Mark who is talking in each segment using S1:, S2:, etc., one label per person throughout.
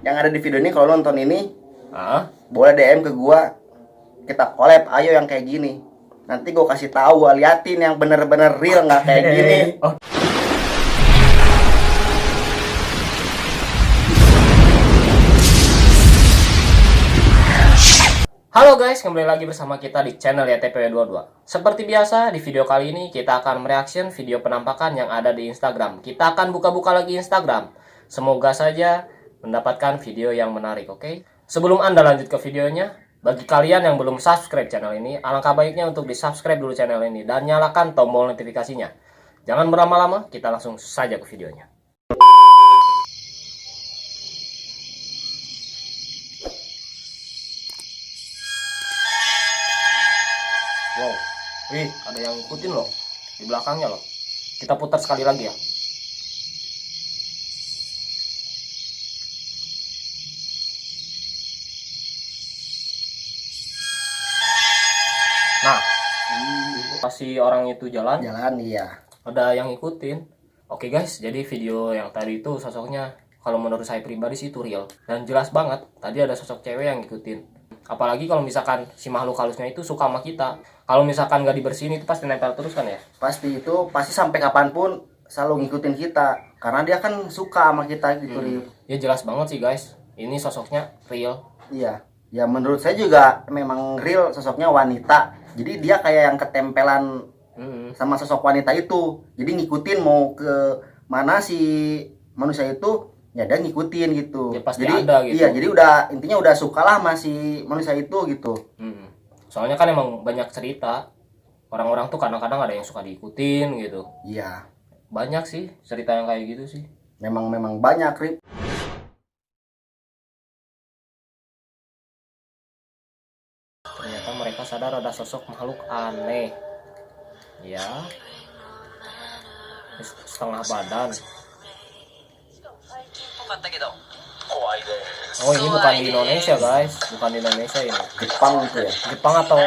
S1: Yang ada di video ini kalau nonton ini,
S2: boleh
S1: DM ke gua. Kita collab, ayo yang kayak gini. Nanti gua kasih tahu, gua liatin yang bener-bener real nggak kayak gini.
S2: Halo guys, kembali lagi bersama kita di channel ya TPW22. Seperti biasa, di video kali ini kita akan mereaction video penampakan yang ada di Instagram. Kita akan buka-buka lagi Instagram. Semoga saja mendapatkan video yang menarik, oke? Sebelum Anda lanjut ke videonya, bagi kalian yang belum subscribe channel ini, alangkah baiknya untuk di-subscribe dulu channel ini dan nyalakan tombol notifikasinya. Jangan berlama-lama, kita langsung saja ke videonya. Wow, ada yang ngikutin loh di belakangnya loh. Kita putar sekali lagi ya. Nah, pasti orang itu jalan.
S1: Iya.
S2: Ada yang ngikutin. Oke guys, jadi video yang tadi itu sosoknya kalau menurut saya pribadi sih itu real dan jelas banget. Tadi ada sosok cewek yang ngikutin. Apalagi kalau misalkan si makhluk halusnya itu suka sama kita. Kalau misalkan nggak dibersihin itu pasti nempel terus kan ya?
S1: Pasti sampai kapanpun selalu ngikutin kita. Karena dia kan suka sama kita gitu.
S2: Ya jelas banget sih guys. Ini sosoknya real.
S1: Iya. Ya menurut saya juga memang real, sosoknya wanita. Jadi dia kayak yang ketempelan sama sosok wanita itu. Jadi ngikutin mau ke mana si manusia itu, ya dia ngikutin gitu.
S2: Ya pasti
S1: jadi
S2: ada gitu.
S1: Iya, jadi udah intinya udah sukalah sama si manusia itu gitu.
S2: Soalnya kan emang banyak cerita. Orang-orang tuh kadang-kadang ada yang suka diikutin gitu.
S1: Iya.
S2: Banyak sih cerita yang kayak gitu sih.
S1: Memang banyak, Rip.
S2: Ternyata mereka sadar ada sosok makhluk aneh. Ya. Setengah badan. Oh ini bukan di Indonesia guys. Bukan di Indonesia ini.
S1: Jepang itu ya.
S2: Jepang atau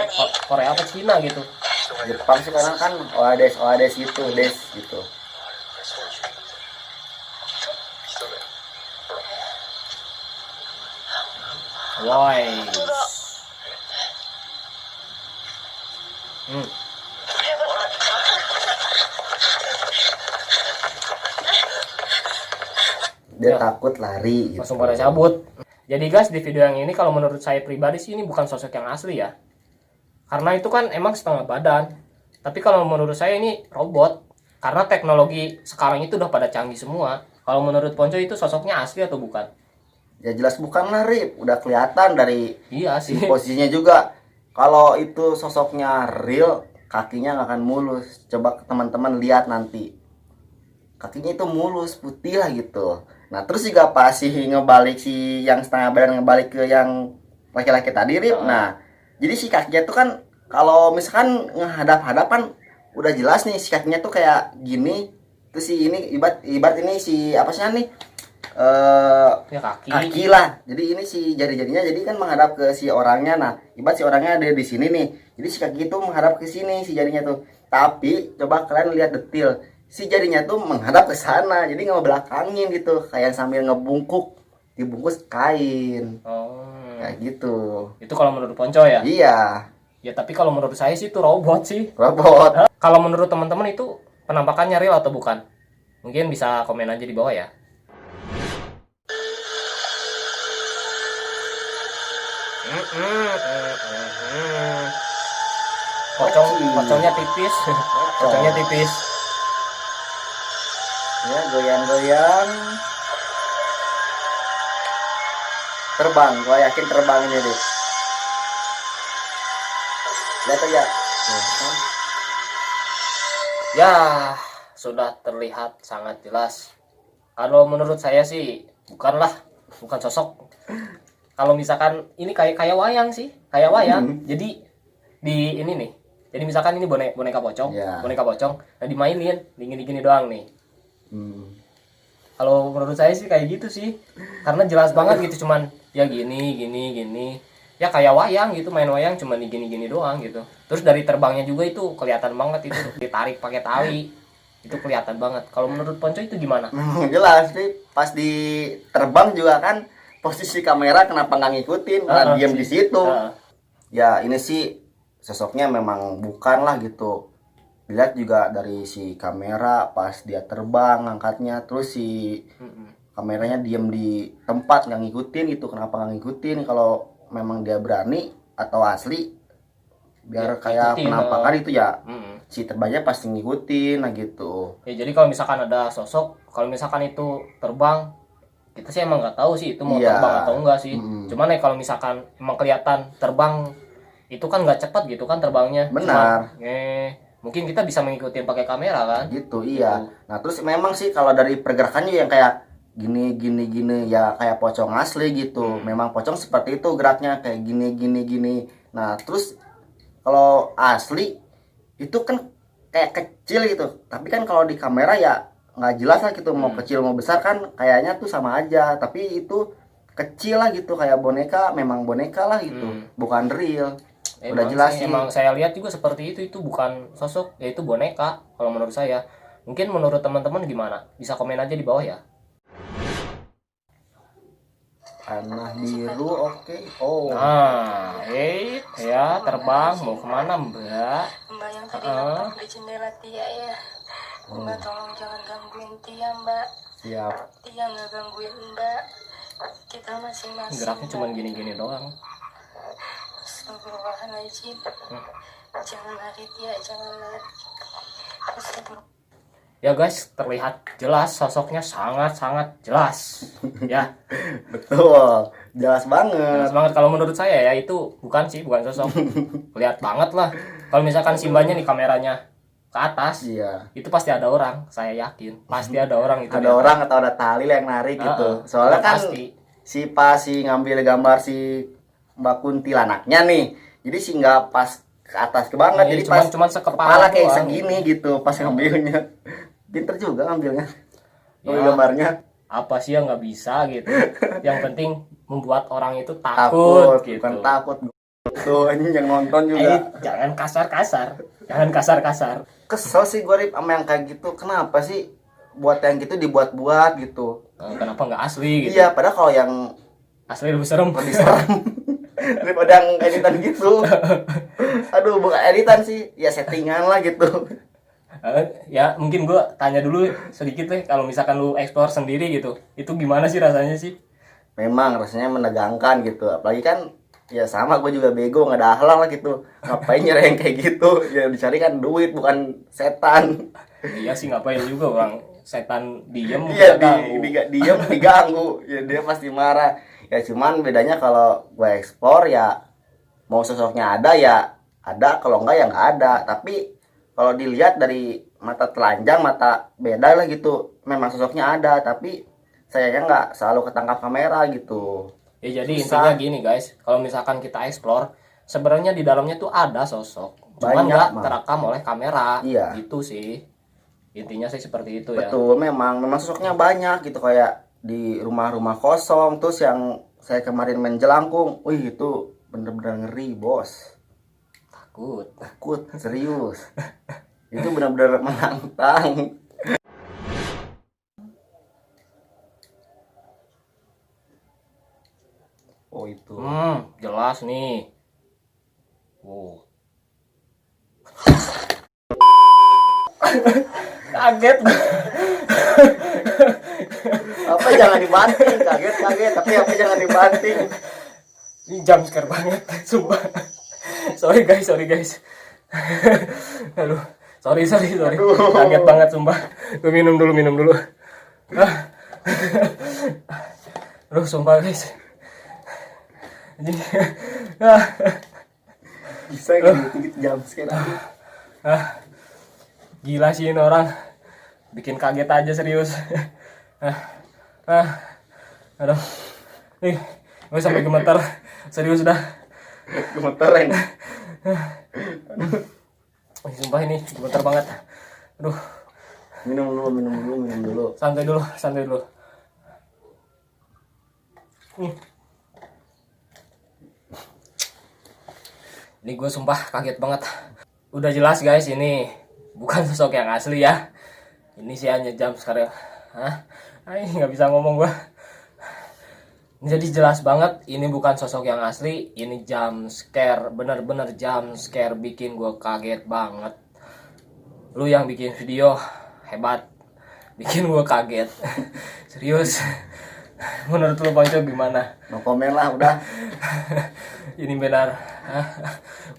S2: Korea atau Cina gitu.
S1: Jepang sekarang kan oades gitu, gitu.
S2: Woi.
S1: Dia takut lari gitu.
S2: Langsung pada cabut. Jadi guys, di video yang ini kalau menurut saya pribadi sih ini bukan sosok yang asli ya. Karena itu kan emang setengah badan. Tapi kalau menurut saya ini robot. Karena teknologi sekarang itu udah pada canggih semua. Kalau menurut Ponco itu sosoknya asli atau bukan?
S1: Ya jelas bukan lah, Rip. Udah kelihatan dari
S2: sih.
S1: Posisinya juga. Kalau itu sosoknya real, kakinya nggak akan mulus. Coba teman-teman lihat nanti. Kakinya itu mulus, putih lah gitu. Nah terus juga pas sih ngebalik si yang setengah badan ngebalik ke yang laki-laki tadi, Rip. Nah jadi si kakinya tuh kan kalau misalkan ngehadap-hadapan udah jelas nih si kakinya tuh kayak gini. Terus si ini ibarat ini si apa sih nih?
S2: Ya
S1: kaki lah. Jadi ini si jari-jarinya jadi kan menghadap ke si orangnya. Nah ibarat si orangnya ada di sini nih. Jadi si kaki itu menghadap ke sini si jarinya tuh. Tapi coba kalian lihat detail. Si jarinya tuh menghadap ke sana, jadi ngebelakangin gitu, kayak sambil ngebungkuk, dibungkus kain. Kayak gitu.
S2: Itu kalau menurut Ponco ya?
S1: Iya.
S2: Ya tapi kalau menurut saya sih itu robot sih.
S1: Robot.
S2: Kalau menurut teman-teman itu penampakannya real atau bukan? Mungkin bisa komen aja di bawah ya. Pocongnya tipis. Pocongnya tipis.
S1: Ya goyang-goyang. Terbang, gua yakin terbang ini deh. Lihat aja.
S2: Ya, sudah terlihat sangat jelas. Kalau menurut saya sih bukan sosok. Kalau misalkan ini kayak wayang sih, kayak wayang. Jadi di ini nih. Jadi misalkan ini boneka pocong, boneka pocong, nah dimainin, gini doang nih. Kalau menurut saya sih kayak gitu sih, karena jelas banget gitu, cuman ya gini. Ya kayak wayang gitu, main wayang cuman gini doang gitu. Terus dari terbangnya juga itu kelihatan banget itu ditarik pakai tali. Itu kelihatan banget. Kalau menurut Ponco itu gimana?
S1: Memang jelas sih, pas di terbang juga kan posisi kamera kenapa nggak ngikutin, malah diam di situ. Ya ini sih sosoknya memang bukan lah gitu. Dilihat juga dari si kamera pas dia terbang angkatnya, terus si kameranya diam di tempat nggak ngikutin gitu. Kenapa nggak ngikutin? Kalau memang dia berani atau asli, biar
S2: Ya,
S1: kayak
S2: ikutin,
S1: penampakan itu ya
S2: Mm-mm.
S1: si terbangnya pasti ngikutin lah gitu.
S2: Ya jadi kalau misalkan ada sosok, kalau misalkan itu terbang, kita sih emang nggak tahu sih itu mau
S1: Iya.
S2: terbang atau enggak sih.
S1: Mm-mm.
S2: Cuman ya kalau misalkan emang kelihatan terbang, itu kan nggak cepat gitu kan terbangnya.
S1: Benar.
S2: Mungkin kita bisa mengikuti pakai kamera kan.
S1: Gitu iya. Nah terus memang sih kalau dari pergerakannya yang kayak gini ya kayak pocong asli gitu. Memang pocong seperti itu geraknya kayak gini. Nah terus kalau asli itu kan kayak kecil gitu. Tapi kan kalau di kamera ya nggak jelas lah gitu, mau kecil mau besar kan kayaknya tuh sama aja. Tapi itu kecil lah gitu, kayak boneka, memang boneka lah gitu, bukan real. Udah jelas sih.
S2: Emang saya lihat juga seperti itu bukan sosok, yaitu boneka kalau menurut saya. Mungkin menurut teman-teman gimana? Bisa komen aja di bawah ya.
S1: Tanah biru, oke. Oh.
S2: Nah, ya terbang mau kemana Mbak?
S3: Mbak yang tadi nampak di jendela Tia ya. Mbak tolong jangan gangguin Tia Mbak.
S1: Siap.
S3: Tia nggak gangguin Mbak. Kita masing-masing.
S2: Geraknya
S3: Mbak.
S2: cuma gini-gini doang.
S3: Astagfirullahaladzim. Jangan lari Tia, jangan lari. Astagfirullah.
S2: Ya guys, terlihat jelas sosoknya sangat-sangat jelas. Ya,
S1: Betul. Jelas banget.
S2: jelas banget kalau menurut saya ya itu bukan sosok. Lihat banget lah. Kalau misalkan simbanya nih kameranya ke atas,
S1: Iya.
S2: itu pasti ada orang, saya yakin. Pasti ada orang itu.
S1: Ada orang atau ada tali yang narik gitu. Soalnya kan
S2: pasti.
S1: si ngambil gambar si Mbak Kuntilanaknya nih. Jadi si nggak pas ke atas ke banget. Jadi pas
S2: cuman sekepala
S1: kepala kayak
S2: doang.
S1: segini gitu pas ngambilnya. Pinter juga ngambilnya. Ngambil
S2: Ya.
S1: gambarnya.
S2: Apa sih yang nggak bisa gitu. Yang penting membuat orang itu takut gitu.
S1: Bukan takut. Tuh anjing yang nonton juga.
S2: Jangan kasar-kasar. Jangan kasar-kasar.
S1: Kesel sih gue Rip sama yang kayak gitu. Kenapa sih buat yang gitu dibuat-buat gitu?
S2: Kenapa nggak asli gitu?
S1: Iya, padahal kalau yang
S2: Asli lebih serem.
S1: lebih serem daripada yang editan gitu. Aduh, bukan editan sih, ya settingan lah gitu.
S2: Ya mungkin gue tanya dulu sedikit deh, kalau misalkan lu explore sendiri gitu, itu gimana sih rasanya sih?
S1: Memang rasanya menegangkan gitu, apalagi kan ya sama gue juga bego, nggak ada akhlak lah gitu. Ngapain nyari yang kayak gitu? Ya dicari kan duit, bukan setan.
S2: Iya sih, ngapain juga orang setan diem.
S1: Iya,
S2: nggak tahu.
S1: diem diganggu, ya dia pasti marah. Ya cuman bedanya kalau gue explore ya mau sosoknya ada ya ada, kalau enggak ya nggak ada. Tapi kalau dilihat dari mata telanjang, mata beda lah gitu, memang sosoknya ada, tapi sayangnya nggak selalu ketangkap kamera gitu.
S2: Ya jadi
S1: Susah.
S2: intinya gini guys, kalau misalkan kita explore, sebenarnya di dalamnya tuh ada sosok, cuman
S1: Banyak,
S2: nggak
S1: Mang.
S2: terekam oleh kamera.
S1: Iya.
S2: Gitu sih. Intinya sih seperti itu ya.
S1: Betul, memang sosoknya banyak gitu, kayak di rumah-rumah kosong. Terus yang saya kemarin main jelangkung, wih itu bener-bener ngeri bos, takut serius. Itu benar-benar menantang. Oh itu.
S2: Jelas nih. Wow. Kaget.
S1: Apa jangan dibanting, kaget, tapi apa jangan dibanting.
S2: Ini jam scare banget, sumpah. Sorry guys. Aduh, sorry.
S1: Aduh.
S2: Kaget banget sumpah. Gue minum dulu. Aduh, sumpah guys. Jadi,
S1: Bisa gitu jam sekarang.
S2: Gila sih ini orang. Bikin kaget aja serius. Aduh. Nih, gue sampai gemetar. Serius dah.
S1: Gemeteran.
S2: Sumpah ini gemetar banget. Aduh,
S1: Minum dulu.
S2: santai dulu. Nih. Ini gue sumpah kaget banget. Udah jelas guys, ini bukan sosok yang asli ya. Ini sih hanya jump scare. Hah? Nggak bisa ngomong gua. Jadi jelas banget ini bukan sosok yang asli, ini jump scare, bener-bener jump scare, bikin gua kaget banget. Lu yang bikin video hebat, bikin gua kaget. Serius. Menurut lu Ponco gimana?
S1: No komen lah udah.
S2: Ini benar.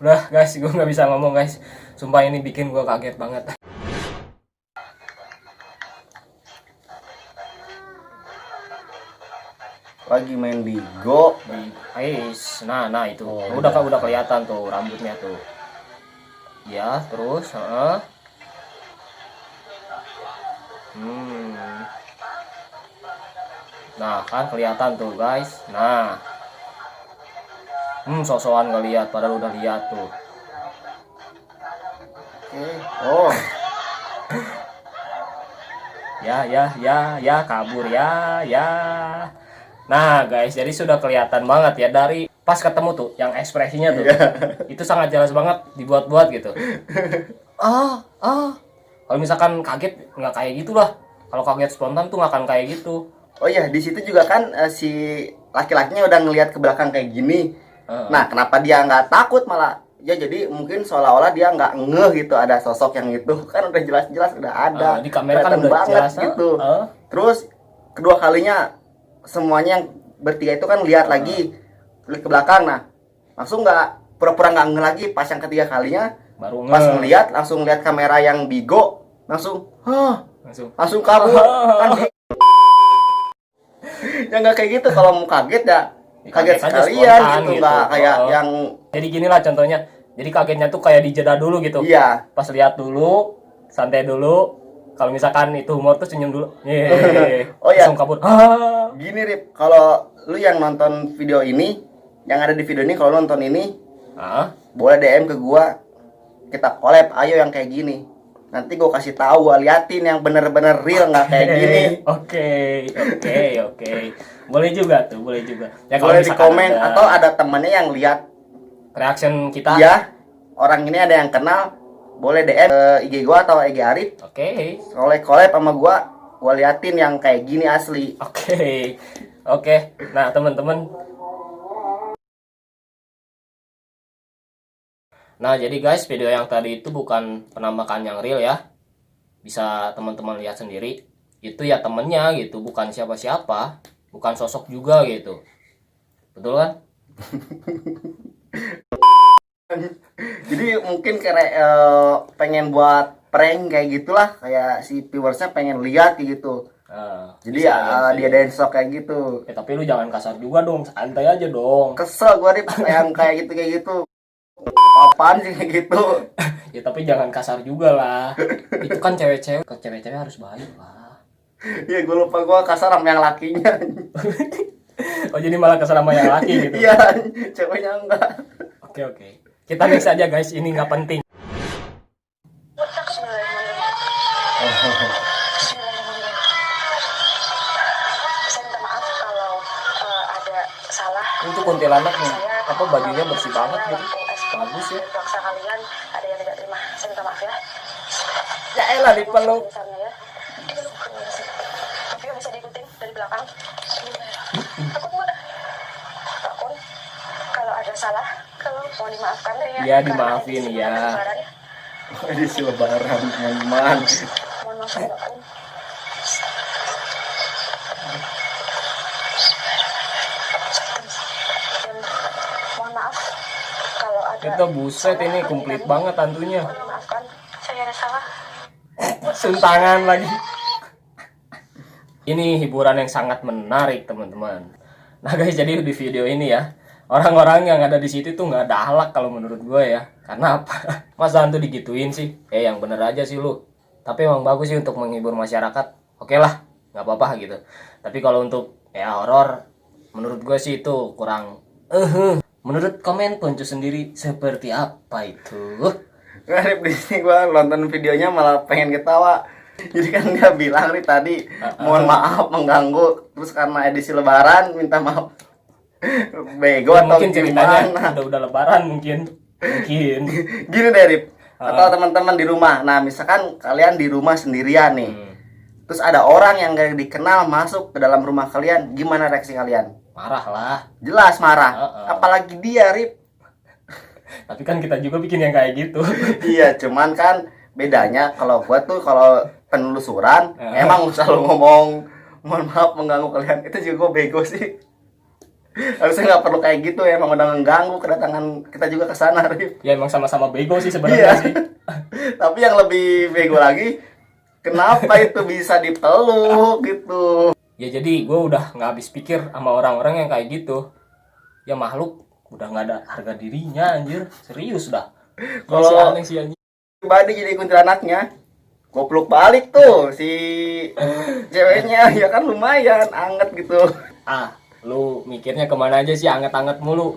S2: Udah guys, gua nggak bisa ngomong guys. Sumpah ini bikin gua kaget banget.
S1: Lagi main Bigo.
S2: Nah itu udah kelihatan tuh rambutnya tuh. Ya terus, Nah kan kelihatan tuh guys. Nah, sosokan gak lihat, padahal udah lihat tuh.
S1: Oh,
S2: Ya kabur ya. Nah guys, jadi sudah kelihatan banget ya dari pas ketemu tuh, yang ekspresinya tuh, itu sangat jelas banget dibuat-buat gitu. Kalau misalkan kaget nggak kayak gitulah. Kalau kaget spontan tuh nggak akan kayak gitu.
S1: oh iya, di situ juga kan si laki-lakinya udah ngelihat ke belakang kayak gini. Nah, kenapa dia nggak takut malah? Ya jadi mungkin seolah-olah dia nggak ngeh gitu ada sosok yang itu, kan udah jelas-jelas udah ada.
S2: Di kamera kan
S1: kelihatan
S2: udah
S1: banget
S2: jelas
S1: gitu. Terus kedua kalinya semuanya yang bertiga itu kan lihat lagi ke belakang. Nah, langsung nggak pura-pura nggak ngeh lagi. Pas yang ketiga kalinya
S2: baru
S1: pas ngelihat langsung lihat kamera yang Bigo, langsung langsung kabur kan. Ya nggak kayak gitu, kalau mau kaget ya kaget
S2: aja
S1: sekalian
S2: spontan
S1: gitu, nggak kayak yang
S2: jadi gini lah contohnya. Jadi kagetnya tuh kayak dijeda dulu gitu.
S1: iya.
S2: Pas lihat dulu, santai dulu. Kalau misalkan itu humor tuh senyum dulu.
S1: Oh ya,
S2: langsung kabur.
S1: gini Rip, kalau lu yang nonton video ini, yang ada di video ini, kalau lu nonton ini boleh DM ke gua, kita collab, ayo yang kayak gini. Nanti gua kasih tahu, gua liatin yang bener-bener real, nggak kayak gini.
S2: Oke. Boleh juga tuh, boleh juga. Ya kalau
S1: Boleh di
S2: misalkan
S1: komen atau ada temennya yang lihat
S2: reaction kita.
S1: ya orang ini ada yang kenal, boleh DM ke IG gua atau IG Arif.
S2: Oke.
S1: Collab sama gua liatin yang kayak gini asli.
S2: Oke. Nah, teman-teman. Nah, jadi guys, video yang tadi itu bukan penampakan yang real ya. Bisa teman-teman lihat sendiri. Itu ya temennya gitu, bukan siapa-siapa, bukan sosok juga gitu. Betul kan?
S1: Jadi mungkin kayak pengen buat prank kayak gitulah, kayak si viewersnya pengen lihat gitu. Jadi ya diadain sok kayak gitu.
S2: Tapi lu jangan kasar juga dong, santai aja dong.
S1: Kesel gua nih yang kayak gitu. Apaan sih kayak gitu?
S2: Ya tapi jangan kasar juga lah. Itu kan cewek-cewek, ke cewek-cewek harus baik lah.
S1: Ya gua lupa, gua kasar sama yang lakinya.
S2: Oh jadi malah kasar sama yang laki gitu.
S1: Iya, ceweknya enggak.
S2: Oke. Kita next aja guys, ini nggak penting.
S3: Saya minta maaf kalau ada salah.
S2: Itu kuntilanak nih, apa bajunya bersih banget gitu. Bagus ya.
S3: Paksa kalian ada yang tidak terima. Saya minta maaf ya.
S2: Ya elah dipeluk.
S3: Misalnya ya. Tapi bisa diikutin dari belakang. Takut kalau ada salah, kalau mau dimaafkan ya.
S2: Ya dimaafin ya.
S1: Edisi lebaran, teman-teman.
S3: Mohon maaf ya, Pak. Dan mohon maaf kalau ada.
S2: Itu buset, ini komplit banget hantunya.
S3: Mohon maafkan, saya ada salah.
S2: Suntangan lagi. Ini hiburan yang sangat menarik teman-teman. Nah guys, jadi di video ini ya, orang-orang yang ada di situ tuh nggak ada akhlak kalau menurut gue ya. Karena apa? Masa hantu digituin sih? Yang bener aja sih lu. Tapi emang bagus sih untuk menghibur masyarakat. Oke lah, nggak apa-apa gitu. Tapi kalau untuk horor, menurut gue sih itu kurang. Menurut komen Ponco sendiri seperti apa itu?
S1: Ngarep di sini gua nonton videonya malah pengen ketawa. Jadi kan dia bilang nih tadi, mohon maaf mengganggu, terus karena edisi lebaran minta maaf. Bego
S2: Ya,
S1: atau
S2: mungkin ceritanya
S1: gimana?
S2: udah lebaran mungkin.
S1: Gini deh Rip, atau teman-teman di rumah. Nah misalkan kalian di rumah sendirian nih, terus ada orang yang gak dikenal masuk ke dalam rumah kalian, gimana reaksi kalian?
S2: Marah lah.
S1: Jelas marah.
S2: Heeh.
S1: Apalagi dia, Rip.
S2: Tapi kan kita juga bikin yang kayak gitu.
S1: Iya, cuman kan bedanya kalau gua tuh kalau penelusuran emang selalu ngomong mohon maaf mengganggu kalian. Itu juga gua bego sih. Harusnya nggak perlu kayak gitu, emang udah mengganggu kedatangan kita juga ke sana, Rip.
S2: Ya emang sama-sama bego sih sebenarnya
S1: Iya.
S2: sih.
S1: Tapi yang lebih bego lagi, kenapa itu bisa dipeluk gitu?
S2: Ya jadi gue udah nggak habis pikir sama orang-orang yang kayak gitu. Ya makhluk udah nggak ada harga dirinya anjir. Serius dah.
S1: Kalau-
S2: Si aneh sih anjir.
S1: Pribadi jadi kuntilanaknya, gua peluk balik tuh si ceweknya, ya kan lumayan anget gitu.
S2: Ah, lu mikirnya kemana aja sih, anget-anget mulu.